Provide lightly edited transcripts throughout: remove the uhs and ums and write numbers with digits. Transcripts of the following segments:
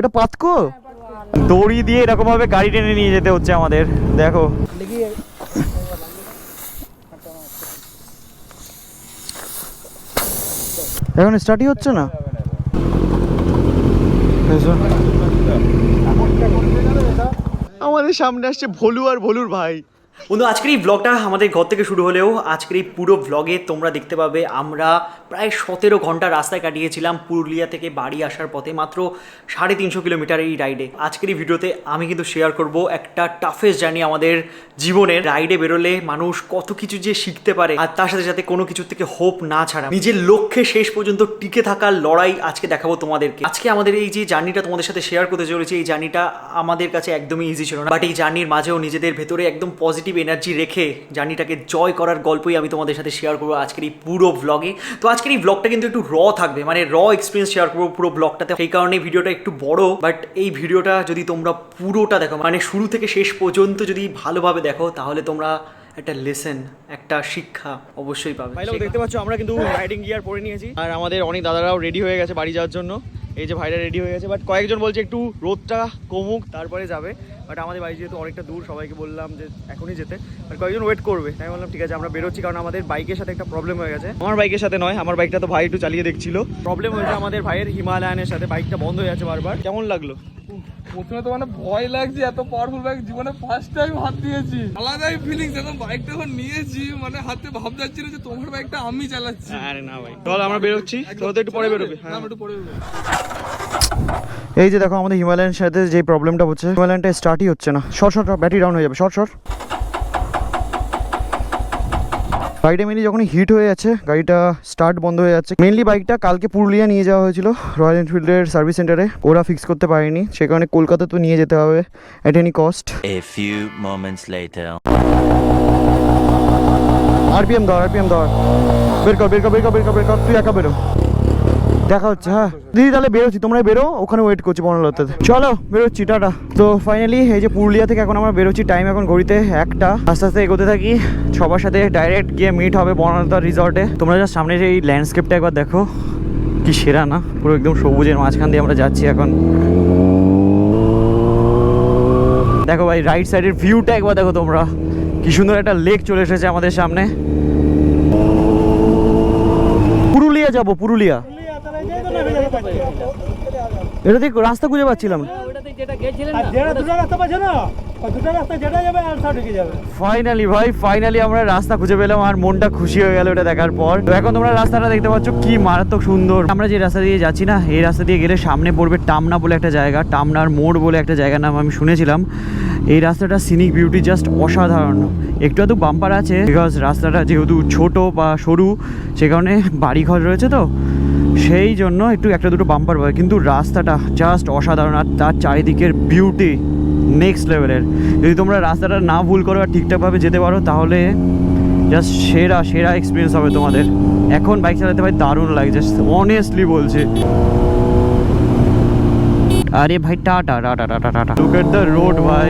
এটা পাতকো দড়ি দিয়ে এরকম ভাবে গাড়ি টেনে নিয়ে যেতে হচ্ছে আমাদের। দেখো এখন স্টার্টই হচ্ছে না। আমাদের সামনে আসছে ভোলু আর ভোলুর ভাই। বন্ধু আজকের এই ব্লগটা আমাদের ঘর থেকে শুরু হলেও আজকের এই পুরো ব্লগে তোমরা দেখতে পাবে আমরা প্রায় 17 ঘন্টা রাস্তায় কাটিয়েছিলাম পুরুলিয়া থেকে বাড়ি আসার পথে, মাত্র 350 কিলোমিটার এই রাইডে। আজকের এই ভিডিওতে আমি কিন্তু শেয়ার করব একটা টাফেস্ট জার্নি আমাদের জীবনের। রাইডে বেরোলে মানুষ কত কিছু যে শিখতে পারে, আর তার সাথে সাথে কোনো কিছুর থেকে হোপ না ছাড়া নিজের লক্ষ্যে শেষ পর্যন্ত টিকে থাকার লড়াই আজকে দেখাবো তোমাদেরকে। আজকে আমাদের এই যে জার্নিটা তোমাদের সাথে শেয়ার করতে চলেছি, এই জার্নিটা আমাদের কাছে একদমই ইজি ছিল না, বাট এই জার্নির মাঝেও নিজেদের ভেতরে একদম পজিটিভ এনার্জি রেখে জার্নিটাকে জয় করার গল্পই আমি তোমাদের সাথে শেয়ার করবো আজকের এই পুরো ব্লগে। তো আজকের এই ব্লগটা কিন্তু একটু র থাকবে, মানে র এক্সপিরিয়েন্স শেয়ার করবো পুরো ব্লগটাতে। সেই কারণে ভিডিওটা একটু বড়, বাট এই ভিডিওটা যদি তোমরা পুরোটা দেখো, মানে শুরু থেকে শেষ পর্যন্ত যদি ভালোভাবে দেখো, তাহলে তোমরা একটা লেসন, একটা শিক্ষা অবশ্যই পাবে। দেখতে পাচ্ছ আমরা কিন্তু রাইডিং গিয়ার পরে নিয়েছি, আর আমাদের অনেক দাদারাও রেডি হয়ে গেছে বাড়ি যাওয়ার জন্য। এই যে ভাইরা রেডি হয়ে গেছে, বাট কয়েকজন বলছে একটু রোদটা কমুক তারপরে যাবে। বাট আমাদের বাড়ি যেহেতু অনেকটা দূর, সবাইকে বললাম যে এখনই যেতে, বাট কয়েকজন ওয়েট করবে। তাই বললাম ঠিক আছে আমরা বেরোচ্ছি, কারণ আমাদের বাইকের সাথে একটা প্রবলেম হয়ে গেছে। আমার বাইকের সাথে নয়, আমার বাইকটা তো ভাই একটু চালিয়ে দেখছিল। প্রবলেম হয়েছে আমাদের ভাইয়ের হিমালয়ানের সাথে, বাইকটা বন্ধ হয়ে যাচ্ছে বারবার। কেমন লাগলো? প্রথমে তো মানে ভয় লাগছে, এত পাওয়ারফুল বাইক জীবনে ফার্স্ট টাইম হাত দিয়েছি, আলাদাই ফিলিংস। এখন বাইকটা যখন নিয়েছি মানে হাতে ভাব যাচ্ছিল যে তোমার বাইকটা আমি চালাচ্ছি। আরে না ভাই, চল আমরা বেরোচ্ছি, তোরা তো একটু পরে বেরোবে। হ্যাঁ একটু পরে বেরোবে। এই যে দেখো আমাদের হিমালয়ানের সাথে যে প্রবলেমটা হচ্ছে, হিমালয়ানটা স্টার্টই হচ্ছে না। শর্ট ব্যাটারি ডাউন হয়ে যাবে, শর্ট বাইকটা মেনলি যখন হিট হয়ে যাচ্ছে গাড়িটা স্টার্ট বন্ধ হয়ে যাচ্ছে। মেনলি বাইকটা কালকে পুরুলিয়া নিয়ে যাওয়া হয়েছিল রয়্যাল এনফিল্ডের সার্ভিস সেন্টারে, ওরা ফিক্স করতে পারেনি, সে কারণে কলকাতা তো নিয়ে যেতে হবে এট এনি কস্ট। আরপিএম ধর বের কর তুই একা বেরো, দেখা হচ্ছে। হ্যাঁ দিদি তাহলে বেরোচ্ছি, তোমরা বেরো, ওখানে ওয়েট করছি বনলতাতে। চলো বেরোচ্ছি, টাটা। তো ফাইনালি এই যে পুরুলিয়া থেকে এখন আমরা বেরোচ্ছি, টাইম এখন ঘড়িতে 1টা। আস্তে আস্তে এগোতে থাকি, সবার সাথে ডাইরেক্ট গিয়ে মিট হবে বনলতা রিসর্টে। তোমরা জাস্ট সামনে যে এই ল্যান্ডস্কেপটা একবার দেখো, কি সেরা না, পুরো একদম সবুজের মাঝখান দিয়ে আমরা যাচ্ছি এখন। দেখো ভাই রাইট সাইডের ভিউটা একবার দেখো তোমরা, কি সুন্দর একটা লেক চলে এসেছে আমাদের সামনে। পুরুলিয়া যাবো, পুরুলিয়া। এটা ঠিক রাস্তা খুঁজে পাচ্ছিলাম। ফাইনালি আমরা রাস্তা খুঁজে পেলাম, আর মনটা খুশি হয়ে গেল এটা দেখার পর। তো এখন তোমরা রাস্তাটা দেখতে পাচ্ছ কি মারাত্মক সুন্দর। আমরা যে রাস্তা দিয়ে যাচ্ছি না, এই রাস্তা দিয়ে গেলে সামনে পড়বে টামনা বলে একটা জায়গা, টামনার মোড় বলে একটা জায়গার নাম আমি শুনেছিলাম। এই রাস্তাটা সিনিক বিউটি জাস্ট অসাধারণ। একটু আধটু বাম্পার আছে, বিকজ রাস্তাটা যেহেতু ছোট বা সরু, সে কারণে বাড়িঘর রয়েছে, তো সেই জন্য একটু একটা দুটো বাম্পার হয়, কিন্তু রাস্তাটা জাস্ট অসাধারণ। আর তার চারিদিকের বিউটি নেক্সট লেভেলের। যদি তোমরা রাস্তাটা না ভুল করো আর ঠিকঠাকভাবে যেতে পারো, তাহলে জাস্ট সেরা এক্সপিরিয়েন্স হবে তোমাদের। এখন বাইক চালাতে ভাই দারুণ লাগে, জাস্ট অনেস্টলি বলছি। আরে ভাই tata, look at the road ভাই।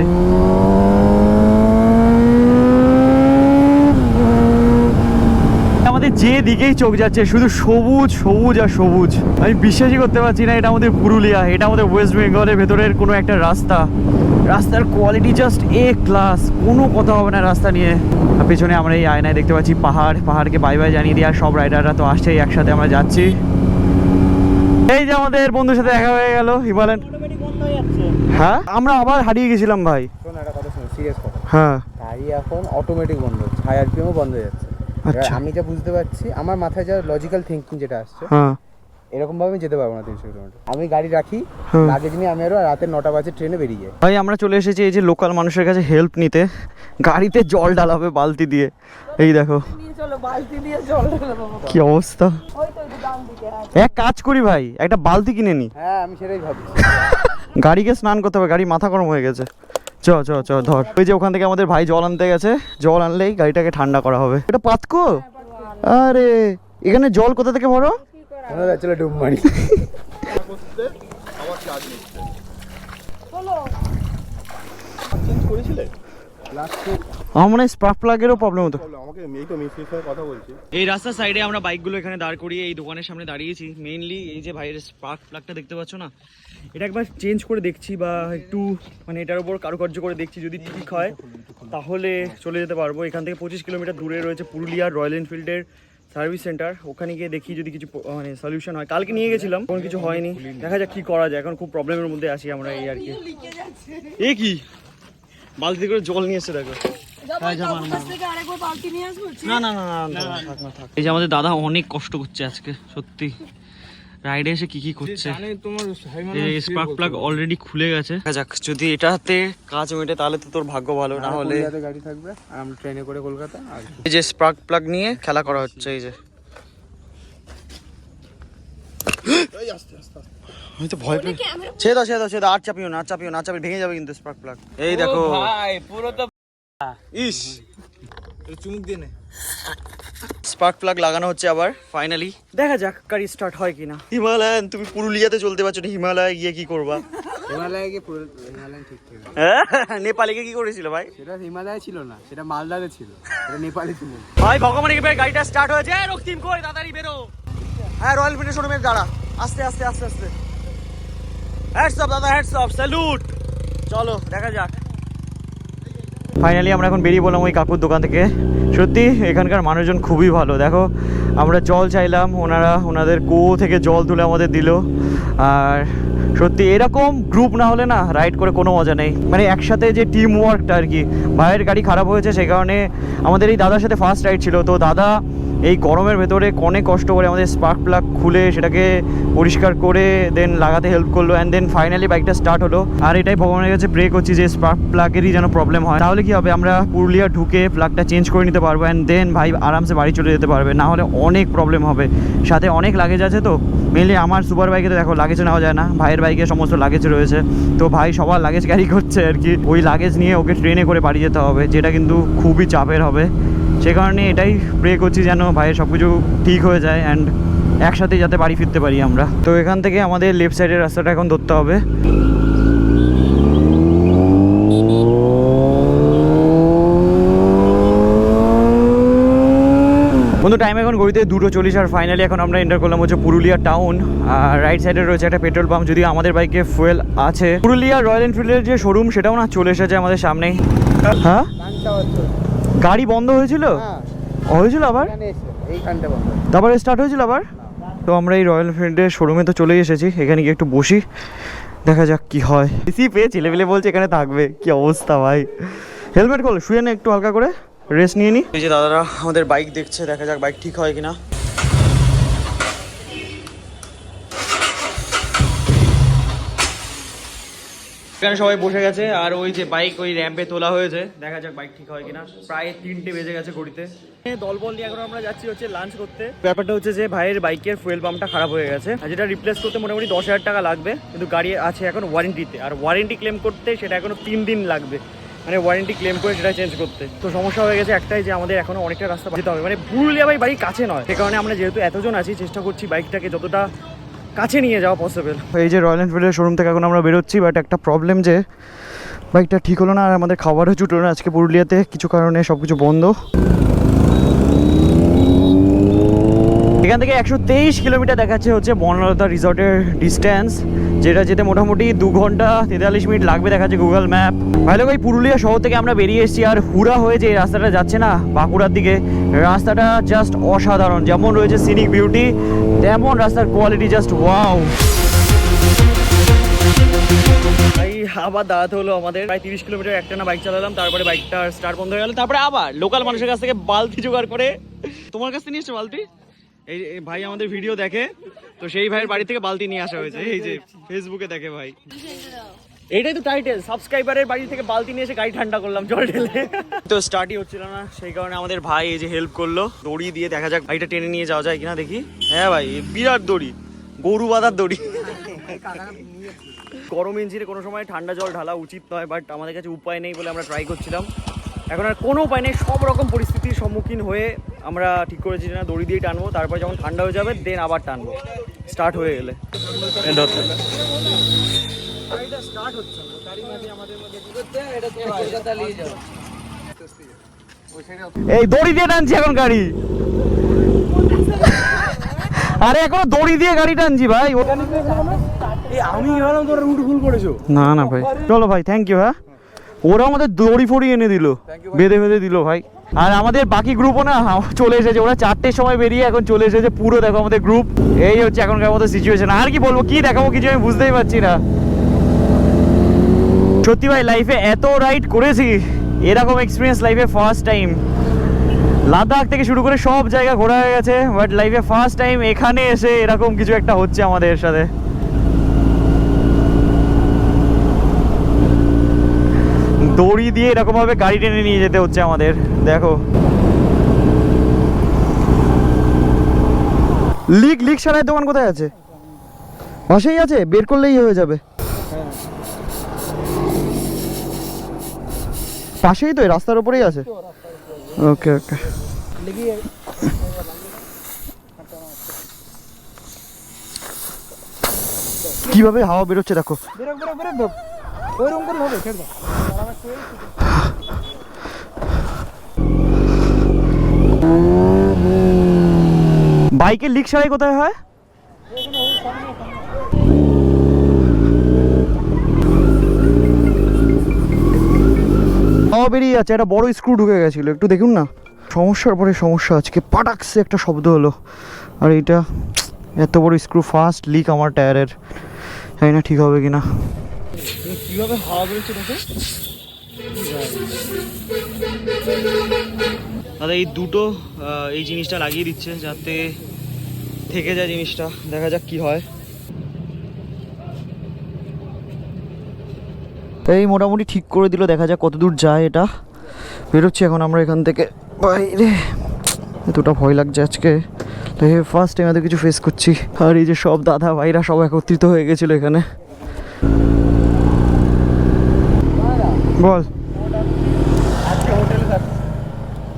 আমাদের যে দিকেই চোখ যাচ্ছে শুধু সবুজ আর সবুজ। আমি বিশ্বাসই করতে পারছি না এটা আমাদের পুরুলিয়া, এটা আমাদের ওয়েস্ট বেঙ্গলের ভেতরের কোনো একটা রাস্তার কোয়ালিটি জাস্ট এ ক্লাস, কোনো কথা হবে না রাস্তা নিয়ে। আর পেছনে আমরা এই আয়নায় দেখতে পাচ্ছি পাহাড়কে বাই জানিয়ে দিয়ে, আর সব রাইডাররা তো আসছেই, একসাথে আমরা যাচ্ছি। এই যে আমাদের বন্ধুর সাথে দেখা হয়ে গেল হিমালয়ান। হ্যাঁ আমরা আবার হারিয়ে গেছিলাম ভাই। শোন একটা কথা শোন, সিরিয়াস কথা। হ্যাঁ গাড়ি এখন অটোমেটিক বন্ধ হচ্ছে, হাই আরপিএমও বন্ধ হয়ে যাচ্ছে। আচ্ছা। আমি যা বুঝতে পারছি, আমার মাথায় যা লজিক্যাল থিঙ্কিং যেটা আসছে, হ্যাঁ এরকম ভাবে আমি যেতে পারবো না 300 কিলোমিটার। আমি গাড়ি রাখি, লাগেজ নিয়ে আমি আরো রাতে 9টা বাজে ট্রেনে বেরিয়ে যাই। ভাই আমরা চলে এসেছি এই যে লোকাল মানুষের কাছে হেল্প নিতে, গাড়িতে জল ঢালাবে বালতি দিয়ে। এই দেখো কি অবস্থা। এক কাজ করি ভাই, একটা বালতি কিনে নি। হ্যাঁ আমি সেটাই ভাবছি। গাড়িকে স্নান করতে হবে, গাড়ি মাথা গরম হয়ে গেছে। চ ধর। ওই যে ওখান থেকে আমাদের ভাই জল আনতে গেছে, জল আনলেই গাড়িটাকে ঠান্ডা করা হবে। এটা পাতকো? আরে এখানে জল কোথা থেকে ভরো? চলো ডুব মারি। আমার মনে হয় স্পার্ক প্লাগেরও প্রবলেম হতো। আমাকে এই তো মিস্ত্রির সঙ্গে কথা বলছি। এই রাস্তার সাইডে আমরা বাইকগুলো এখানে দাঁড় করিয়ে এই দোকানের সামনে দাঁড়িয়েছি মেইনলি এই যে ভাইয়ের স্পার্ক প্লাগটা দেখতে পাচ্ছ না, এটা একবার চেঞ্জ করে দেখছি বা একটু মানে এটার উপর কারুকার্য করে দেখছি, যদি ঠিক হয় তাহলে চলে যেতে পারবো। এখান থেকে 25 কিলোমিটার দূরে রয়েছে পুরুলিয়ার রয়্যাল এনফিল্ডের সার্ভিস সেন্টার, ওখানে গিয়ে দেখি যদি কিছু মানে সলিউশন হয়। কালকে নিয়ে গেছিলাম, কোনো কিছু হয়নি, দেখা যাক কি করা যায়। এখন খুব প্রবলেমের মধ্যে আছি আমরা এই আর কি। এ কি বালতি করে জল নিয়ে এসছে দেখো। না না না না থাক না থাক। এই যে আমাদের দাদা অনেক কষ্ট করছে আজকে সত্যি, রাইডে এসে কি কি করছে। এই স্পার্ক প্লাগ অলরেডি খুলে গেছে, দেখা যাক যদি এটাতে কাজ মেটে তাহলে তো তোর ভাগ্য ভালো, না হলে গাড়ি থাকবে আর আমরা ট্রেনে করে কলকাতা। আর এই যে স্পার্ক প্লাগ নিয়ে খেলা করা হচ্ছে। এই যে আমি তো ভয় পেয়ে ছেড়ে দাও ছেড়ে দাও ছেড়ে দাও, আর চাপিও না আর চাপিও না, আর চাপিয়ে ভেঙে যাবে কিন্তু স্পার্ক প্লাগ। এই দেখো ভাই পুরো তো ইস চুমুক দিয়ে নে। স্পার্ক প্লাগ লাগানো হচ্ছে আবার ফাইনালি, দেখা যাক গাড়ি স্টার্ট হয় কিনা। হিমালয়ান তুমি পুরুলিয়াতে চলতে পারছো না, হিমালয় গিয়ে কি করবা? হিমালয়ে গিয়ে পুরো হিমালয় ঠিক ছিল। নেপালে গিয়ে কি করেছিল ভাই? সেটা হিমালয়ে ছিল না, সেটা মালদাতে ছিল, এটা নেপালে ছিল। ভাই ভগবানের কৃপায় গাড়িটা স্টার্ট হয়েছে। রক্তিম কই তাড়াতাড়ি বেরো। হ্যাঁ রয়্যাল এনফিল্ড শোরুমে দাঁড়া, আস্তে আস্তে আস্তে আস্তে। হ্যাটস অফ দাদা, হ্যাটস অফ, স্যালুট। চলো দেখা যাক। ফাইনালি আমরা এখন বেরিয়ে বললাম ওই কাকুর দোকান থেকে। সত্যি এখানকার মানুষজন খুবই ভালো। দেখো আমরা জল চাইলাম, ওনাদের কুয়ো থেকে জল তুলে আমাদের দিল। আর সত্যি এরকম গ্রুপ না হলে না রাইড করে কোনো মজা নেই, মানে একসাথে যে টিম ওয়ার্কটা আর কি। ভাইয়ের গাড়ি খারাপ হয়েছে সেই কারণে আমাদের এই দাদার সাথে ফার্স্ট রাইড ছিল, তো দাদা এই গরমের ভেতরে অনেক কষ্ট করে আমাদের স্পার্ক প্লাগ খুলে সেটাকে পরিষ্কার করে দেন লাগাতে হেল্প করলো, অ্যান্ড দেন ফাইনালি বাইকটা স্টার্ট হলো। আর এটাই ভগবানের কাছে প্রে করছি যে স্পার্ক প্লাগেরই যেন প্রবলেম হয়, তাহলে কি হবে আমরা পুরুলিয়া ঢুকে প্লাগটা চেঞ্জ করে নিতে পারবো, অ্যান্ড দেন ভাই আরামসে বাড়ি চলে যেতে পারবে, না হলে অনেক প্রবলেম হবে। সাথে অনেক লাগেজ আছে, তো মেনলি আমার সুপার বাইকে তো দেখো লাগেজ নেওয়া যায় না, ভাইয়ের বাইকে সমস্ত লাগেজ রয়েছে, তো ভাই সবার লাগেজ ক্যারি করছে আর কি। ওই লাগেজ নিয়ে ওকে ট্রেনে করে বাড়ি যেতে হবে, যেটা কিন্তু খুবই চাপের হবে। সে কারণে এটাই প্রে করছি যেন ভাইয়ের সব কিছু ঠিক হয়ে যায় অ্যান্ড একসাথে যাতে বাড়ি ফিরতে পারি আমরা। তো এখান থেকে আমাদের লেফট সাইডের রাস্তাটা এখন ধরতে হবে। বন্ধু টাইম এখন ঘড়িতে 2:40 আর ফাইনালি এখন আমরা এন্টার করলাম হচ্ছে পুরুলিয়া টাউন। আর রাইট সাইডে রয়েছে একটা পেট্রোল পাম্প, যদি আমাদের বাইকে ফুয়েল আছে। পুরুলিয়া রয়্যাল এনফিল্ডের যে শোরুম সেটাও না চলে এসেছে আমাদের সামনেই। হ্যাঁ গাড়ি বন্ধ হয়েছিল, হয়েছিল আবার এইখানটা বন্ধ, তারপরে স্টার্ট হয়েছিল আবার। তো আমরা এই রয়্যাল এনফিল্ডের শোরুমে তো চলেই এসেছি, এখানে গিয়ে একটু বসি, দেখা যাক কি হয়। এসি পেয়ে ছেলেপেলে বলছে এখানে থাকবে, কি অবস্থা ভাই। হেলমেট খোল, শুয়ে না একটু হালকা করে রেস্ট নিয়ে নি। এই যে দাদারা আমাদের বাইক দেখছে, দেখা যাক বাইক ঠিক হয় কিনা। এখানে সবাই বসে গেছে আর ওই যে বাইক ওই র্যাম্পে তোলা হয়েছে, দেখা যাক বাইক ঠিক হয় কিনা। প্রায় 3টে বেজে গেছে ঘড়িতে। দলবল নিয়ে এখন আমরা যাচ্ছি হচ্ছে লাঞ্চ করতে। ব্যাপারটা হচ্ছে যে ভাইয়ের বাইকের ফুয়েল পাম্পটা খারাপ হয়ে গেছে, আর যেটা রিপ্লেস করতে মোটামুটি 10,000 টাকা লাগবে, কিন্তু গাড়ি আছে এখন ওয়ারেন্টিতে, আর ওয়ারেন্টি ক্লেম করতে সেটা এখনো 3 দিন লাগবে, মানে ওয়ারেন্টি ক্লেম করে সেটা চেঞ্জ করতে। তো সমস্যা হয়ে গেছে একটাই যে আমাদের এখনো অনেকটা রাস্তা যেতে হবে, মানে পুরুলিয়া ভাই বাড়ি কাছে নয়, সে কারণে আমরা যেহেতু এতজন আছি চেষ্টা করছি বাইকটাকে যতটা কাছে নিয়ে যাওয়া পসিবল। এই যে রয়্যাল এনফিল্ডের শোরুম থেকে এখন আমরা বেরোচ্ছি, বাট একটা প্রবলেম যে বাইকটা ঠিক হলো না, আর আমাদের খাবারও জুটলো না আজকে পুরুলিয়াতে, কিছু কারণে সব কিছু বন্ধ। এখান থেকে 123 কিলোমিটার দেখাচ্ছে হচ্ছে বনলতা রিসর্টের ডিস্ট্যান্স, যেটা যেতে মোটামুটি 2 ঘন্টা 43 মিনিট লাগবে দেখাচ্ছে গুগল ম্যাপ। ভালো ভাই পুরুলিয়া শহর থেকে আমরা বেরিয়ে এসেছি, আর হুড়া হয়ে যে রাস্তাটা যাচ্ছে না বাঁকুড়ার দিকে, রাস্তাটা জাস্ট অসাধারণ। যেমন রয়েছে সিনিক বিউটি, তেমন রাস্তার কোয়ালিটি জাস্ট ওয়াও। ভাই আবার দাঁড়াতে হলো আমাদের, প্রায় 30 কিলোমিটার একটানা বাইক চালালাম, তারপরে বাইকটা স্টার্ট বন্ধ হয়ে গেল, তারপরে আবার লোকাল মানুষের কাছ থেকে বালতি জোগাড় করে। তোমার কাছ থেকে নিয়ে এসছো বালতি? এই ভাই আমাদের ভিডিও দেখে, তো সেই ভাইয়ের বাড়ি থেকে বালতি নিয়ে আসা হয়েছে, এই যে ফেসবুকে দেখে ভাই। এইটাই তো টাইটেল, সাবস্ক্রাইবারের বাড়ি থেকে বালতি নিয়ে এসে গাড়ি ঠান্ডা করলাম জল ঢেলে। তো স্টার্টই হচ্ছিল না, সেই কারণে আমাদের ভাই এই যে হেল্প করলো, দড়ি দিয়ে দেখা যাক গাড়িটা টেনে নিয়ে যাওয়া যায় কিনা দেখি। হ্যাঁ ভাই বিরাট দড়ি, গরু বাঁধার দড়ি। গরম ইঞ্জিনে কোনো সময় ঠান্ডা জল ঢালা উচিত নয়, বাট আমাদের কাছে উপায় নেই বলে আমরা ট্রাই করছিলাম। এখন আর কোনো উপায় নেই, সব রকম পরিস্থিতির সম্মুখীন হয়ে আমরা ঠিক করেছি না দড়ি দিয়ে টানবো, তারপর যখন ঠান্ডা হয়ে যাবে দেন আবার টানবো, স্টার্ট হয়ে গেলে। এই দড়ি দিয়ে টানছি এখন গাড়ি, আরে এখন দড়ি দিয়ে গাড়ি টানছি ভাই। আমি ভাবলাম তোরা রুট ভুল করেছো। না না ভাই, চলো ভাই, থ্যাংক ইউ। হ্যাঁ, ওরা আমাদের দড়ি ফড়ি এনে দিল, বেঁধে বেঁধে দিল ভাই। আর আমাদের বাকি গ্রুপও না চলে এসেছে, ওরা 4টের সময় বেরিয়ে এখন চলে এসেছে পুরো। দেখো আমাদের গ্রুপ, এই হচ্ছে এখনকার মতো সিচুয়েশন। আর কি বলবো, কি দেখাবো কিছু আমি বুঝতেই পারছি না। সত্যি ভাই, লাইফে এত রাইড করেছি, এরকম এক্সপিরিয়েন্স লাইফে ফার্স্ট টাইম। লাদাখ থেকে শুরু করে সব জায়গা ঘোরা হয়ে গেছে, বাট লাইফে ফার্স্ট টাইম এখানে এসে এরকম কিছু একটা হচ্ছে আমাদের সাথে। দড়ি দিয়ে এরকম ভাবে গাড়ি টেনে নিয়ে যেতে হচ্ছে আমাদের। দেখো লিক সারাই দোকান কোথায় আছে? পাশেই আছে, বের করলেই হয়ে যাবে। পাশেই তো, রাস্তার উপরেই আছে। ওকে ওকে। কিভাবে হাওয়া বেরোচ্ছে দেখো। ওইরকম করে হবে, ছেড়ে দাও। বাইকের লিক সারাই কোথায় হয়? হাওয়া বেরিয়ে যাচ্ছে, একটা বড় স্ক্রু ঢুকে গেছিল, একটু দেখুন না। সমস্যার পরে সমস্যা, আজকে পাটাকসে একটা শব্দ হলো। আর এইটা এত বড় স্ক্রু, ফার্স্ট লিক আমার টায়ারের, জানি না ঠিক হবে কিনা। কিভাবে হাওয়া বেরোচ্ছে দেখো। দাদা এই দুটো এই জিনিসটা লাগিয়ে দিচ্ছে যাতে থেকে যায় জিনিসটা, দেখা যাক কি হয়। এই মোটামুটি ঠিক করে দিল, দেখা যাক কত দূর যায় এটা। বেরোচ্ছি এখন আমরা এখান থেকে বাইরে। এতটা ভয় লাগছে আজকে, ফার্স্ট টাইম এত কিছু ফেস করছি। আর এই যে সব দাদা ভাইরা সব একত্রিত হয়ে গেছিলো এখানে। বল। আজকে হোটেলে যাচ্ছি,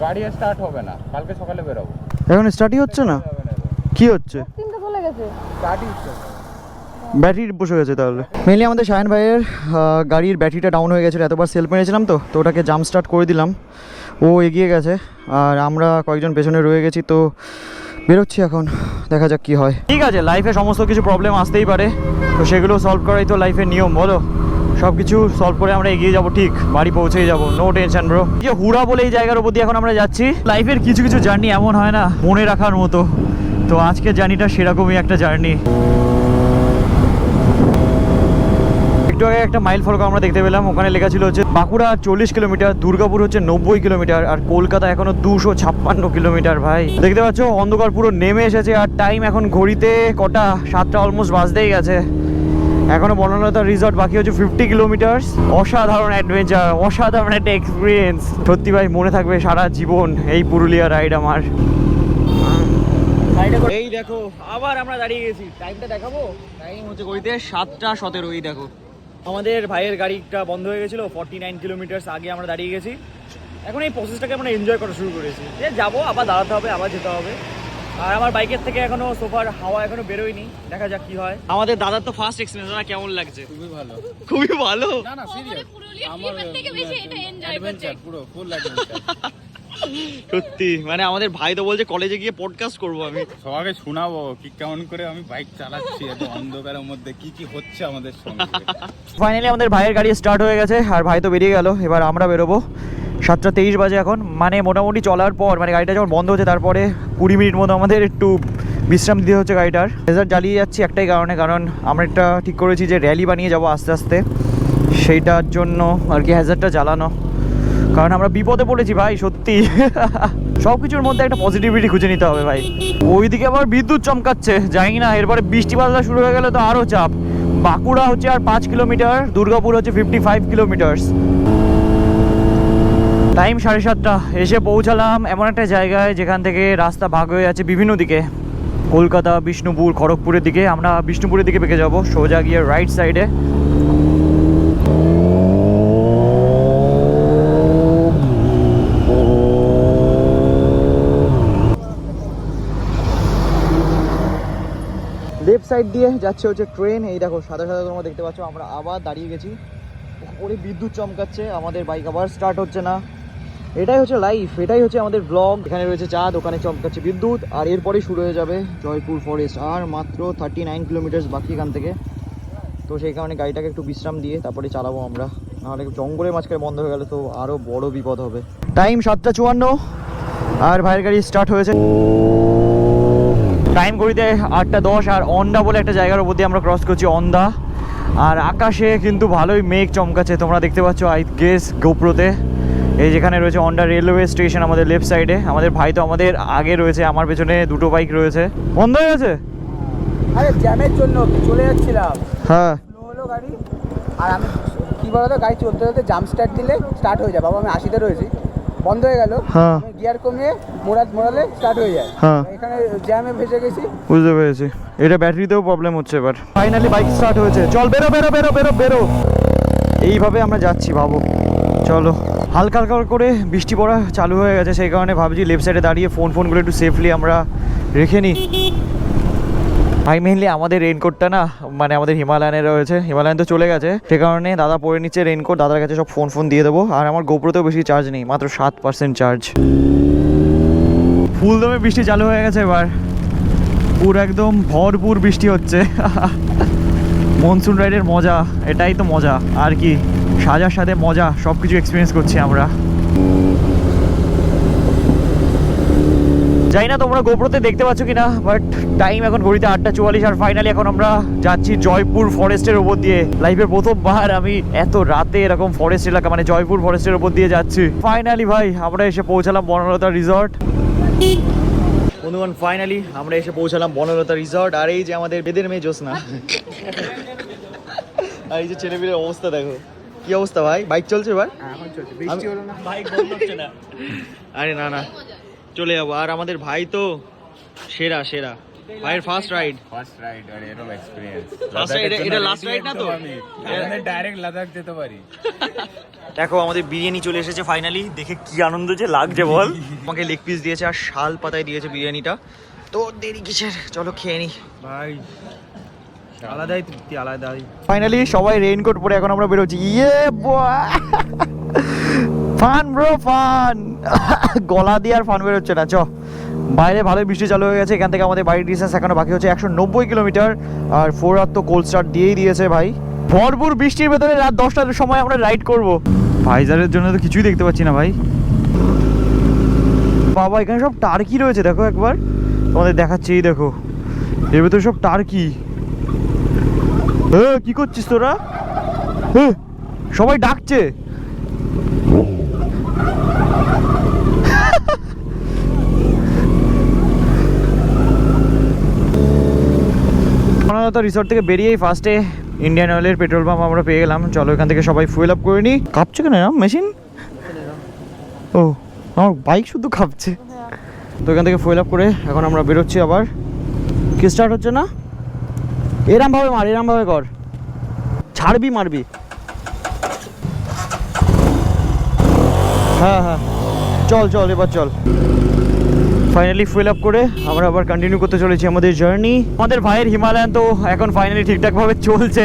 গাড়ি স্টার্ট হবে না, কালকে সকালে বেরোবো। এখন স্টার্টই হচ্ছে না, কি হচ্ছে? স্টার্টই হচ্ছে না। ব্যাটারি বসে গেছে তাহলে। মেনলি আমাদের শায়ন ভাইয়ের গাড়ির ব্যাটারিটা ডাউন হয়ে গেছিলো, এতবার সেলফ মেরেছিলাম তো ওটাকে জাম্প স্টার্ট করে দিলাম, ও এগিয়ে গেছে আর আমরা কয়েকজন পেছনে রয়ে গেছি। তো বেরোচ্ছি এখন, দেখা যাক কি হয়। ঠিক আছে, লাইফে সমস্ত কিছু প্রবলেম আসতেই পারে, তো সেগুলো সলভ করাই তো লাইফের নিয়ম, বলো। সব কিছু সলভ করে আমরা এগিয়ে যাব, ঠিক বাড়ি পৌঁছেই যাব, নো টেনশন ব্রো। যে হুড়া বলে এই জায়গার উপর দিয়ে এখন আমরা যাচ্ছি। লাইফের কিছু কিছু জার্নি এমন হয় না মনে রাখার মতো, তো আজকের জার্নিটা সেরকমই একটা জার্নি। একটু আগে একটা মাইল ফলক আমরা দেখতে পেলাম, ওখানে লেখা ছিল হচ্ছে বাঁকুড়া 40 কিলোমিটার, দুর্গাপুর হচ্ছে 90 কিলোমিটার, আর কলকাতা এখনো 256 কিলোমিটার। ভাই দেখতে পাচ্ছ অন্ধকার পুরো নেমে এসেছে, আর টাইম এখন ঘড়িতে কটা, 7টা অলমোস্ট বাজতেই গেছে। এখনো বনলতা রিসর্ট বাকি হচ্ছে 50 কিলোমিটার। অসাধারণ অ্যাডভেঞ্চার, অসাধারণ একটা এক্সপিরিয়েন্স। সত্যি ভাই মনে থাকবে সারা জীবন এই পুরুলিয়া রাইড আমার। এই দেখো আবার আমরা দাঁড়িয়ে গেছি, টাইমটা দেখাবো। টাইম হচ্ছে ঘড়িতে 7টা 17। এই দেখো আমাদের ভাইয়ের গাড়িটা বন্ধ হয়ে গেছিলো, 49 কিলোমিটার আগে আমরা দাঁড়িয়ে গেছি। এখন এই প্রসেসটাকে আমরা এনজয় করা শুরু করেছি, যে যাবো আবার দাঁড়াতে হবে, আবার যেতে হবে। আর আমার বাইকের থেকে এখনো সোফার হাওয়া এখনো বেরোয়নি, দেখা যাক কি হয়। আমাদের দাদার তো ফার্স্ট এক্সপিরিয়েন্স, না কেমন লাগছে? খুবই ভালো, খুবই ভালো। না না সিরিয়াস, আমার অ্যাডভেঞ্চার পুরো ফুল অ্যাডভেঞ্চার। সত্যি মানে আমাদের ভাই তো বলছে কলেজে গিয়ে পডকাস্ট করবো আমি, সবাইকে শোনাবো কি কেমন করে আমি বাইক চালাচ্ছি এত অন্ধকারের মধ্যে, কি কি হচ্ছে আমাদের সঙ্গে। ফাইনালি আমাদের ভাইয়ের গাড়ি স্টার্ট হয়ে গেছে, আর ভাই তো বেরিয়ে গেল। এবার আমরা বেরোবো, 7টা 23 বাজে এখন। মানে মোটামুটি চলার পর, মানে গাড়িটা যখন বন্ধ হচ্ছে তারপরে 20 মিনিট মতো আমাদের একটু বিশ্রাম দিতে হচ্ছে গাড়িটার। রেজাল্ট জ্বালিয়ে যাচ্ছি একটাই কারণে, কারণ আমরা একটা ঠিক করেছি যে র্যালি বানিয়ে যাবো আস্তে আস্তে, সেইটার জন্য আর কি হ্যাজারটা জ্বালানো। কারণ আমরা বিপদে পড়েছি ভাই সত্যি। সব কিছুর মধ্যে একটা পজিটিভিটি খুঁজে নিতে হবে ভাই। ওইদিকে আবার বিদ্যুৎ চমকাচ্ছে, জানি না এরপরে বৃষ্টি বাদলা শুরু হয়ে গেলে তো আরও চাপ। বাঁকুড়া হচ্ছে আর 5 কিলোমিটার, দুর্গাপুর হচ্ছে 55 কিলোমিটার। টাইম 7:30, এসে পৌঁছালাম এমন একটা জায়গায় যেখান থেকে রাস্তা ভাগ হয়ে আছে বিভিন্ন দিকে, কলকাতা, বিষ্ণুপুর, খড়গপুরের দিকে। আমরা বিষ্ণুপুরের দিকে বেঁকে যাবো, সোজা গিয়ে রাইট সাইডে। লেফট সাইড দিয়ে যাচ্ছে হচ্ছে ট্রেন। এই দেখো সাদা সাদা তোমরা দেখতে পাচ্ছ, আমরা আবার দাঁড়িয়ে গেছি। ওপরে বিদ্যুৎ চমকাচ্ছে, আমাদের বাইক আবার স্টার্ট হচ্ছে না। এটাই হচ্ছে লাইফ, এটাই হচ্ছে আমাদের ব্লগ। এখানে রয়েছে চাঁদ, ওখানে চমকাচ্ছে বিদ্যুৎ, আর এরপরেই শুরু হয়ে যাবে জয়পুর ফরেস্ট। আর মাত্র 39 কিলোমিটার বাকি এখান থেকে। তো সেই কারণে গাড়িটাকে একটু বিশ্রাম দিয়ে তারপরে চালাবো আমরা, নাহলে জঙ্গলের মাঝখানে বন্ধ হয়ে গেলে তো আরও বড় বিপদ হবে। টাইম 7:54 আর ভাইয়ের গাড়ি স্টার্ট হয়েছে। টাইম ঘড়িতে 8:10 আর অন্দা বলে একটা জায়গার উপর দিয়ে আমরা ক্রস করছি, অন্দা। আর আকাশে কিন্তু ভালোই মেঘ চমকাচ্ছে, তোমরা দেখতে পাচ্ছ আই গেস গোপ্রোতে। এই যেখানে রয়েছে অন্ডা রেলওয়ে স্টেশন আমাদের লেফট সাইডে। আমাদের ভাই তো আমাদের আগে রয়েছে, আমার পেছনে দুটো বাইক রয়েছে। বন্ধ হয়ে গেছে, আরে জ্যামের জন্য চলে যাচ্ছিলাম, হ্যাঁ হলো গাড়ি। আর আমি কি বলতো, গাড়ি চলতে চলতে জাম্প স্টার্ট দিলে স্টার্ট হয়ে যায়। বাবা আমি 80-তে রয়েছি, বন্ধ হয়ে গেল। হ্যাঁ। আমি গিয়ার কমিয়ে মোড়ালে স্টার্ট হয়ে যায়। হ্যাঁ। এখানে জ্যামে ভেসে গেছি। বুঝতে পেরেছি, এটা ব্যাটারিতেও প্রবলেম হচ্ছে এবার। ফাইনালি বাইক স্টার্ট হয়েছে, চল বেরো বেরো বেরো বেরো বেরো। এইভাবে আমরা যাচ্ছি, ভাবো। চলো, হালকা হালকা করে বৃষ্টি পড়া চালু হয়ে গেছে, সেই কারণে ভাবছি লেফট সাইডে দাঁড়িয়ে ফোনগুলো একটু সেফলি আমরা রেখে নিই। ভাই মেনলি আমাদের রেইনকোটটা না, মানে আমাদের হিমালয়ানের রয়েছে, হিমালয়ান তো চলে গেছে, সে কারণে দাদা পরে নিচ্ছে রেইনকোট। দাদার কাছে সব ফোন দিয়ে দেবো। আর আমার গোপ্রোতেও বেশি চার্জ নেই, মাত্র 7% চার্জ। ফুল দমে বৃষ্টি চালু হয়ে গেছে এবার, পুরো একদম ভরপুর বৃষ্টি হচ্ছে। মনসুন রাইডের মজা, এটাই তো মজা আর কি। সাজার সাথে মজা, সব কিছু এক্সপিরিয়েন্স করছি আমরা। জানি না তোমরা গোপ্রোতে দেখতে পাচ্ছ কিনা, বাট টাইম এখন ঘড়িতে 8:44 আর ফাইনালি এখন আমরা যাচ্ছি জয়পুর ফরেস্টের ওপর দিয়ে। লাইফে প্রথমবার আমি এত রাতে এরকম ফরেস্ট এলাকা, মানে জয়পুর ফরেস্টের ওপর দিয়ে যাচ্ছি। ফাইনালি ভাই আমরা এসে পৌঁছালাম বনলতা রিসর্ট। বন্ধুগণ ফাইনালি আমরা এসে পৌঁছালাম বনলতা রিসর্ট। আর এই যে আমাদের বেদের মেয়ে জ্যোৎস্না, আর এই যে ছেলেমেয়ের অবস্থা দেখো, কি অবস্থা ভাই। বাইক চলছে এবার, এখন চলছে, বৃষ্টি হলো না। বাইক বন্ধ হচ্ছে না। আরে না না, চলে যাবো। আর আমাদের ভাই তো সেরা সেরা, ভাইয়ের ফার্স্ট রাইড আর এরকম এক্সপেরিয়েন্স ফার্স্ট রাইড, এটা লাস্ট রাইড না তো। ডাইরেক্ট লাদাখ যেতে পারি। দেখো আমাদের বিরিয়ানি চলে এসেছে ফাইনালি, দেখে কি আনন্দ যে লাগছে বল। আমাকে লেগ পিস দিয়েছে আর শাল পাতায় দিয়েছে বিরিয়ানিটা। তো দেরি কিসের, চলো খেয়ে নি ভাই আলাদাই তৃপ্তি, আলাদাই। ফাইনালি সবাই রেইনকোট পরে এখন আমরা বেরোচ্ছি। ইয়ে ফান ব্রো ফান। গলা দিয়ে আর ফান বেরোচ্ছে না। চ, বাইরে ভালোই বৃষ্টি চালু হয়ে গেছে। এখান থেকে আমাদের বাড়ির ডিস্টেন্স এখনো বাকি হচ্ছে 190 কিলোমিটার। আর 4 রাত তো কোল্ড স্টার্ট দিয়েই দিয়েছে ভাই। ভরপুর বৃষ্টির ভেতরে রাত 10টার সময় আমরা রাইড করব। ভাইজারের জন্য তো কিছুই দেখতে পাচ্ছি না ভাই। বাবা এখানে সব টার্কি রয়েছে, দেখো একবার তোমাদের দেখাচ্ছি। এই দেখো এর ভেতরে সব টার্কি। কি করছিস তোরা? সবাই ডাকছে। বনলতা রিসর্ট থেকে বেরিয়েই ফার্স্টে ইন্ডিয়ান অয়েলের পেট্রোল পাম্প আমরা পেয়ে গেলাম। চলো এখান থেকে সবাই ফুয়েল আপ করে নিই। কাঁপছে কেন মেশিন? ও আমার বাইক শুধু কাঁপছে। তো এখান থেকে ফুয়েল আপ করে এখন আমরা বেরোচ্ছি আবার। কি স্টার্ট হচ্ছে না? এরম ভাবে মার, এরম ভাবে কর, ছাড়বি মারবি। হ্যাঁ হ্যাঁ চল চল এবার চল। ফাইনালি ফুয়েল আপ করে আমরা আবার কন্টিনিউ করতে চলেছি আমাদের জার্নি। আমাদের ভাইয়ের হিমালয়ান তো এখন ফাইনালি ঠিকঠাকভাবে চলছে,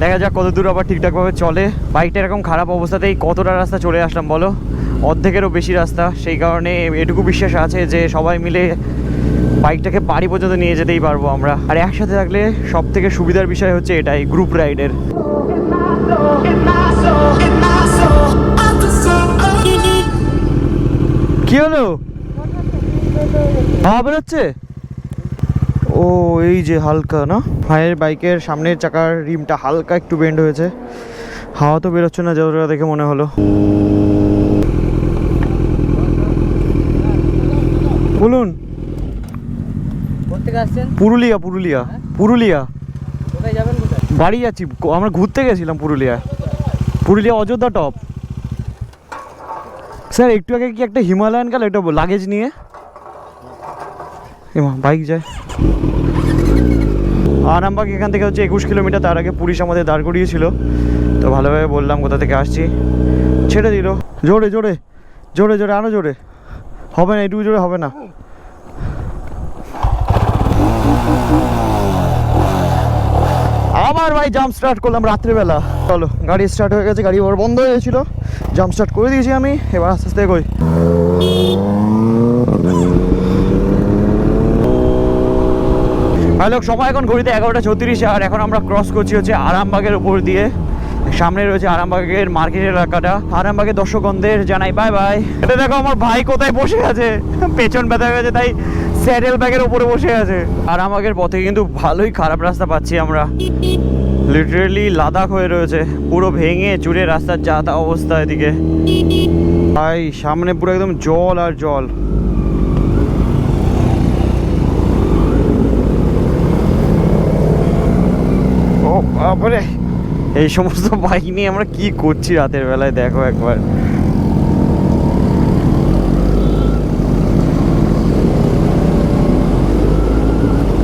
দেখা যাক কত দূর আবার ঠিকঠাকভাবে চলে। বাইকটা এরকম খারাপ অবস্থাতেই কতটা রাস্তা চলে আসলাম বলো, অর্ধেকেরও বেশি রাস্তা। সেই কারণে এটুকু বিশ্বাস আছে যে সবাই মিলে বাইকটাকে বাড়ি পর্যন্ত নিয়ে যেতেই পারবো আমরা। আর একসাথে থাকলে সব থেকে সুবিধার বিষয় হচ্ছে এটাই, গ্রুপ রাইডের। কি হলো? হাওয়া বেরোচ্ছে? ও এই যে হালকা না, ভাইয়ের বাইকের সামনের চাকার রিমটা হালকা একটু বেন্ড হয়েছে। হাওয়া তো বেরোচ্ছে না যতটা দেখে মনে হলো। বলুন কোথেকে আসছেন? পুরুলিয়া। পুরুলিয়া পুরুলিয়া কোথায় যাবেন? কোথায় বাড়ি যাচ্ছি, আমরা ঘুরতে গেছিলাম পুরুলিয়া। পুরুলিয়া অযোধ্যা টপ। স্যার একটু আগে কি একটা হিমালয়ান গেল এটা লাগেজ নিয়ে, বাইক যায়। আরামবাগ এখান থেকে হচ্ছে 21 কিলোমিটার। তার আগে পুলিশ আমাদের দাঁড় করিয়েছিল, তো ভালোভাবে বললাম কোথা থেকে আসছি, ছেড়ে দিল। জোরে জোরে জোরে জোরে, আরো জোরে। হবে না, একটু জোরে হবে না। আবার ভাই জাম্প স্টার্ট করলাম রাত্রেবেলা। চলো গাড়ি স্টার্ট হয়ে গেছে, গাড়ি আবার বন্ধ হয়ে গেছিলো, জাম্প স্টার্ট করে দিয়েছি আমি। এবার আস্তে আস্তে এগোই। হ্যালো, সময় এখন ঘড়িতে 11:36 আর এখন আমরা ক্রস করছি হচ্ছে আরামবাগের উপর দিয়ে। সামনে রয়েছে আরামবাগের মার্কেট এলাকাটা। আরামবাগের দর্শকদের জানাই বাই বাই। এটা দেখো আমার ভাই কোথায় বসে আছে, পেছন ব্যথা গেছে তাই স্যাডেল ব্যাগের উপরে বসে আছে। আরামবাগের পথে কিন্তু ভালোই খারাপ রাস্তা পাচ্ছি আমরা, লিটারেলি লাদাখ হয়ে রয়েছে, পুরো ভেঙে চুরে রাস্তার যা তা অবস্থা। এদিকে ভাই সামনে পুরো একদম জল আর জল। ও বাবারে, এই সমস্ত বাইক নিয়ে আমরা কি করছি রাতের বেলায় দেখো একবার।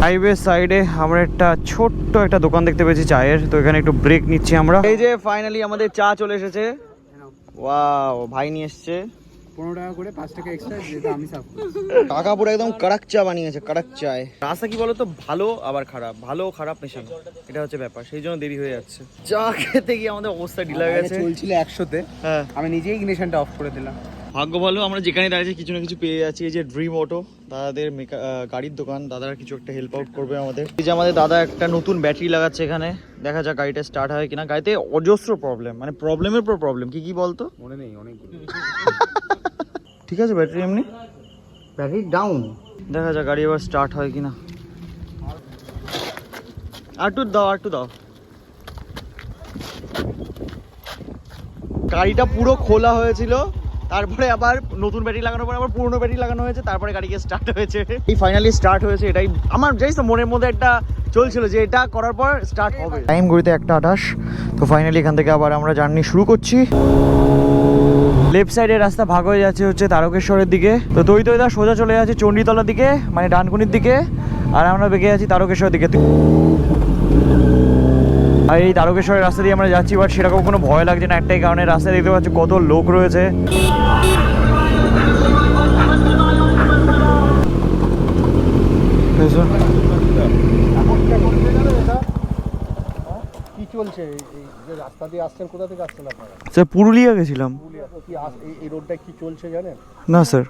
হাইওয়ে সাইডে আমরা একটা ছোট্ট একটা দোকান দেখতে পেয়েছি চায়ের, তো এখানে একটু ব্রেক নিচ্ছি আমরা। এই যে ফাইনালি আমাদের চা চলে এসেছে। ওয়াও, ভাই নিয়ে এসছে 15 টাকা করে, 5 টাকা এক্সট্রা, যেটা আমি সাফ কাকা পুরো একদম কড়ক চা বানিয়েছে, কড়ক চায়। রাস্তা কি বলতো, ভালো আবার খারাপ, ভালো খারাপ মেশানো, এটা হচ্ছে ব্যাপার, সেই জন্য দেরি হয়ে যাচ্ছে। চা খেতে গিয়ে আমাদের অবস্থা ঢিলা হয়ে গেছে। চলছিল 100-তে, হ্যাঁ আমি নিজেই ইগনিশনটা অফ করে দিলাম। ভাগ্য ভালো আমরা যেখানে দাঁড়িয়েছি কিছু না কিছু পেয়ে যাচ্ছি। এই যে ড্রিম অটো, দাদাদের গাড়ির দোকান, দাদারা কিছু একটা হেল্প আউট করবে আমাদের। এই যে আমাদের দাদা একটা নতুন ব্যাটারি লাগাচ্ছে এখানে, দেখা যাক গাড়িটা স্টার্ট হয় কিনা। গাড়িতে অজস্র প্রবলেম, মানে প্রবলেমের পর প্রবলেম। কি কি বলতো মনে নেই অনেকগুলো। ঠিক আছে ব্যাটারি এমনি, ব্যাটারি ডাউন। দেখা যাক গাড়ি এবার স্টার্ট হয় কিনা। আর একটু দাও, আর একটু দাও। গাড়িটা পুরো খোলা হয়েছিল, তারপরে আবার নতুন ব্যাটারি লাগানোর পর আবার পুরনো ব্যাটারি লাগানো হয়েছে, তারপরে গাড়িকে স্টার্ট হয়েছে। এই ফাইনালি স্টার্ট হয়েছে। এটাই আমার জানিস তো মনের মধ্যে একটা চলছিল যে এটা করার পর স্টার্ট হবে। টাইম ঘড়িতে 1:28, তো ফাইনালি এখান থেকে আবার আমরা জার্নি শুরু করছি। লেফট সাইডের রাস্তা ভাগ হয়ে যাচ্ছে হচ্ছে তারকেশ্বরের দিকে, তো দা সোজা চলে যাচ্ছে চণ্ডীতলার দিকে, মানে ডানকুনির দিকে, আর আমরা বেঁকে যাচ্ছি তারকেশ্বরের দিকে। আর এই তারকেশ্বরের রাস্তা দিয়ে আমরা যাচ্ছি, বাট সেরকম কোনো ভয় লাগছে না, একটাই কারণে রাস্তায় দেখতে পাচ্ছি কত লোক রয়েছে। কি চলছে এই যে রাস্তা দিয়ে আসছেন, কোথা থেকে আসছেন আপনারা? স্যার পুরুলিয়া গেছিলাম। কি এই রোডটা কি চলছে জানেন? না স্যার,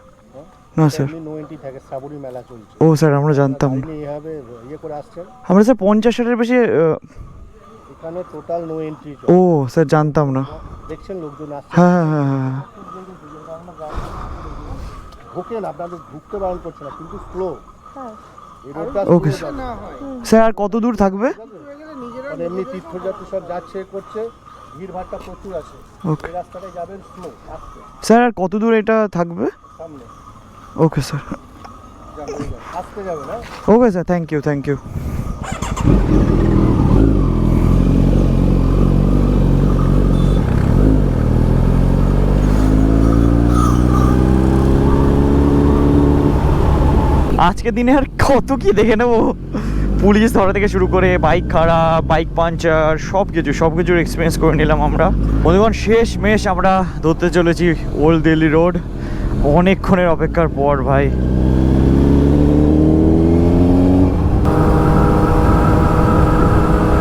না স্যার। নো এন্ট্রি থাকে, শ্রাবণী মেলা চলছে। ও স্যার আমরা জানতাম। আপনি এইভাবে ইয়ে করে আসছেন? আমরা স্যার 50-60-এর বেশি। এখানে টোটাল নো এন্ট্রি। ও স্যার জানতাম না। দেখছেন লোকজন আসছে। হ্যাঁ হ্যাঁ হ্যাঁ। ঢোকেন, আপনাদের ঢুকতে বারণ করছে না, কিন্তু স্লো। এই রোডটা ওকে স্যার। আর কত দূর থাকবে? মানে এমনি তীর্থযাত্রী সব যাচ্ছে করছে, ভিড়ভাড়টা প্রচুর আছে। ওকে এই রাস্তাটায় যাবেন স্লো, আসছে স্যার। আর কত দূর এটা থাকবে? সামনে ওকে স্যার, আসতে যাবে না। Okay sir, thank you thank you. আজকের দিনে আর কত কি দেখে নেবো, পুলিশ ধরা থেকে শুরু করে বাইক খারাপ, বাইক পাঞ্চার, সব কিছুর এক্সপিরিয়েন্স করে নিলাম আমরা। বন্ধুগণ শেষ মেশ আমরা ধরতে চলেছি ওল্ড দিল্লি রোড, অনেকক্ষণের অপেক্ষার পর ভাই।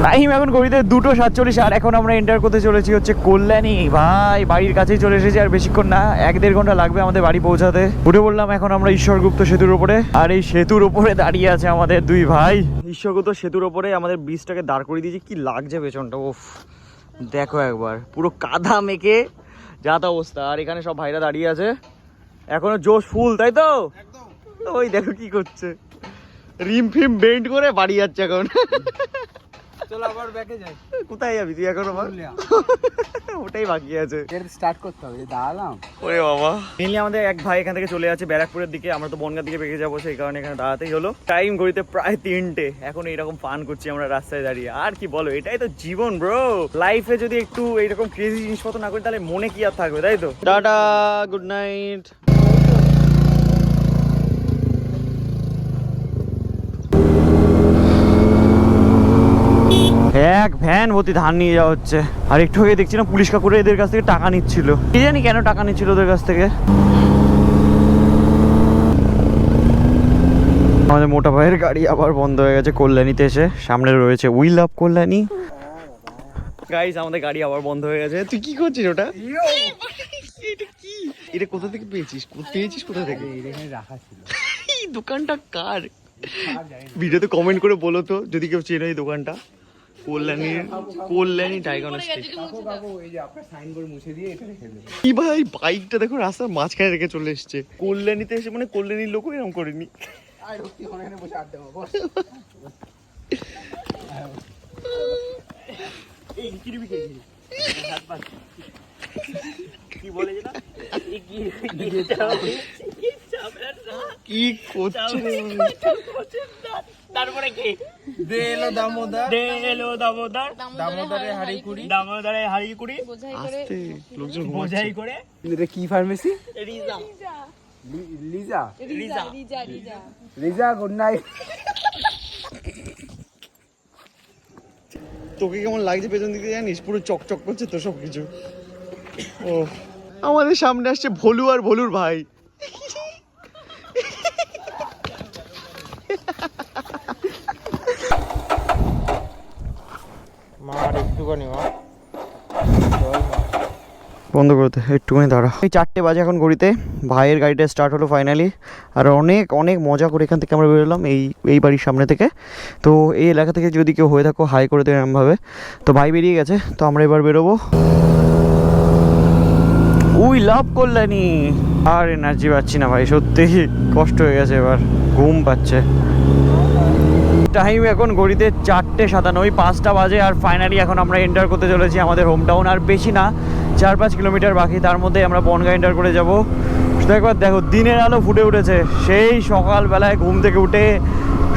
টাইম এখন ঘড়িতে 2:47 আর এখন আমরা এন্টার করতে চলেছি হচ্ছে কল্যাণী। ভাই বাড়ির কাছেই চলে এসেছি, আর বেশিক্ষণ না, 1-1.5 ঘন্টা লাগবে আমাদের বাড়ি পৌঁছাতে। উঠে বললাম এখন আমরা ঈশ্বরগুপ্ত সেতুর উপরে, আর এই সেতুর উপরে দাঁড়িয়ে আছে আমাদের দুই ভাই। ঈশ্বরগুপ্ত সেতুর উপরে আমাদের ব্রিজটাকে দাঁড় করিয়ে দিয়েছি, কি লাগছে পেছনটা, ওফ দেখো একবার, পুরো কাদা মেখে যা তা অবস্থা। আর এখানে সব ভাইরা দাঁড়িয়ে আছে, এখনো জোশ ফুল, তাই তো? ওই দেখো কি করছে, রিম ফিম বেন্ড করে বাড়ি যাচ্ছে এখন। চলো আবার ব্যাকে যাই। কোথায় যাবি তুই এখন? আবার ওটাই বাকি আছে, স্টার্ট করতে হবে। দাঁড়ালাম। ওরে বাবা। মেনলি আমাদের এক ভাই এখান থেকে চলে যাচ্ছে ব্যারাকপুরের দিকে, আমরা তো বনগাঁ দিকে বেঁকে যাবো, সেই কারণে এখানে দাঁড়াতেই হলো। টাইম ঘড়িতে প্রায় 3টে, এখন এইরকম ফান করছি আমরা রাস্তায় দাঁড়িয়ে। আর কি বলো, এটাই তো জীবন ব্রো। লাইফে যদি একটু এইরকম ক্রেজি জিনিসপত্র না করি তাহলে মনে কি আর থাকবে, তাই তো? Tata, good night. এক ভ্যান ভর্তি ধান নিয়ে যাওয়া হচ্ছে, আর একটু আগে দেখছিলাম পুলিশ কাকুরা এদের কাছ থেকে টাকা নিচ্ছিল, কি জানি কেন টাকা নিচ্ছিল ওদের কাছ থেকে। আমাদের মোটা ভাইয়ের গাড়ি আবার বন্ধ হয়ে গেছে কল্যাণীতে এসে। সামনে রয়েছে উই লাভ কল্যাণী। গাইস আমাদের গাড়ি আবার বন্ধ হয়ে গেছে। তুই কি করছিস ওটা? এটা কি? এটা কোথা থেকে পেয়েছিস? কোথা থেকে? এখানে রাখা ছিল। এই দোকানটা কার? ভিডিওতে কমেন্ট করে বলো তো যদি কেউ চেনো এই দোকানটা। কল্যাণী ডায়াগনস্টিক। বাবু এই যে আপনার সাইনবোর্ড মুছে দিয়ে এটা রেখে দেবো। কি ভাই বাইকটা দেখো রাস্তার মাঝখানে রেখে চলে এসছে। কল্যাণীতে এসে মানে কল্যাণীর লোকও এরকম করেনি। আর রক্তি ওখানে বসে আড্ডা দেবো বস। কি করছে তারপরে কি দেলো দামোদর দামোদরে হাড়ি কুড়ি আস্তে লোকজন বোঝাই করে এটা কি pharmacy? Liza Liza good night. তোকে কেমন লাগছে পেছন দিকে জানিস? পুরো চকচক করছে তো সবকিছু। ও আমাদের সামনে আসছে ভলু আর ভলুর ভাই। মার একটুখানি মা বন্ধ করতে একটুখানি দাঁড়া। এই 4টে বাজে এখন ঘড়িতে। ভাইয়ের গাড়িটা স্টার্ট হলো ফাইনালি। আর অনেক অনেক মজা করে এখান থেকে আমরা বেরোলাম এই বাড়ির সামনে থেকে। তো এই এলাকা থেকে যদি কেউ হয়ে থাকো হাই করে দেবে এরমভাবে। তো ভাই বেরিয়ে গেছে, তো আমরা এবার বেরোবো। We love Kalyani. আর এনার্জি পাচ্ছি না ভাই, সত্যি কষ্ট হয়ে গেছে, এবার ঘুম পাচ্ছে। টাইম এখন ঘড়িতে 4:57, 5টা বাজে। আর ফাইনালি এখন আমরা এন্টার করতে চলেছি আমাদের হোম টাউন। আর বেশি না, 4-5 কিলোমিটার বাকি, তার মধ্যে আমরা বনগা এন্টার করে যাব। শুধু একবার দেখো দিনের আলো ফুটে উঠেছে। সেই সকালবেলায় ঘুম থেকে উঠে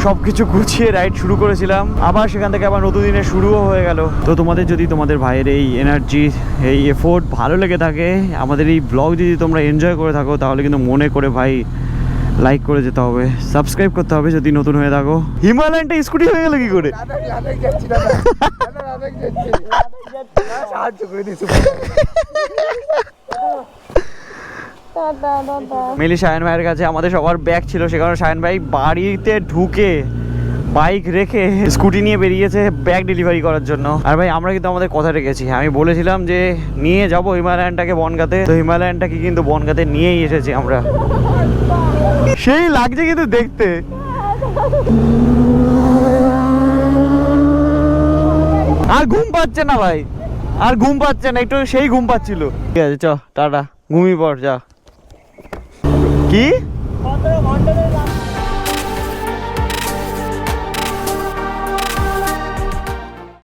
সব কিছু গুছিয়ে রাইড শুরু করেছিলাম, আবার সেখান থেকে আবার নতুন দিনের শুরুও হয়ে গেল। তো তোমাদের যদি তোমাদের ভাইয়ের এই এনার্জি, এই এফোর্ট ভালো লেগে থাকে, আমাদের এই ব্লগ যদি তোমরা এনজয় করে থাকো, তাহলে কিন্তু মনে করে ভাই লাইক করে যেতে হবে, সাবস্ক্রাইব করতে হবে যদি নতুন হয়ে থাকো। হিমালয়ানটা স্কুটি হয়ে গেল কি করে? লাদাখ যাচ্ছি দাদা, লাদাখ যাচ্ছি, সাহায্য করে দিয়েছি। মিলি শায়ন ভাইয়ের কাছে আমাদের সবার ব্যাগ ছিল, সে কারণে শায়ন ভাই বাড়িতে ঢুকে বাইক রেখে স্কুটি নিয়ে বেরিয়েছে ব্যাগ ডেলিভারি করার জন্য। আর ভাই আমরা কিন্তু আমাদের কথা রেখেছি, আমি বলেছিলাম যে নিয়ে যাব হিমালয়ানটাকে বনগাঁতে, তো হিমালয়ানটাকে কিন্তু বনগাঁতে নিয়েই এসেছি আমরা। সেই লাগছে কিন্তু দেখতে। আর ঘুম পাচ্ছে না ভাই, আর ঘুম পাচ্ছে না, একটু সেই ঘুম পাচ্ছিল। ঠিক আছে চ টাটা, ঘুমিয়ে পড় যা। কি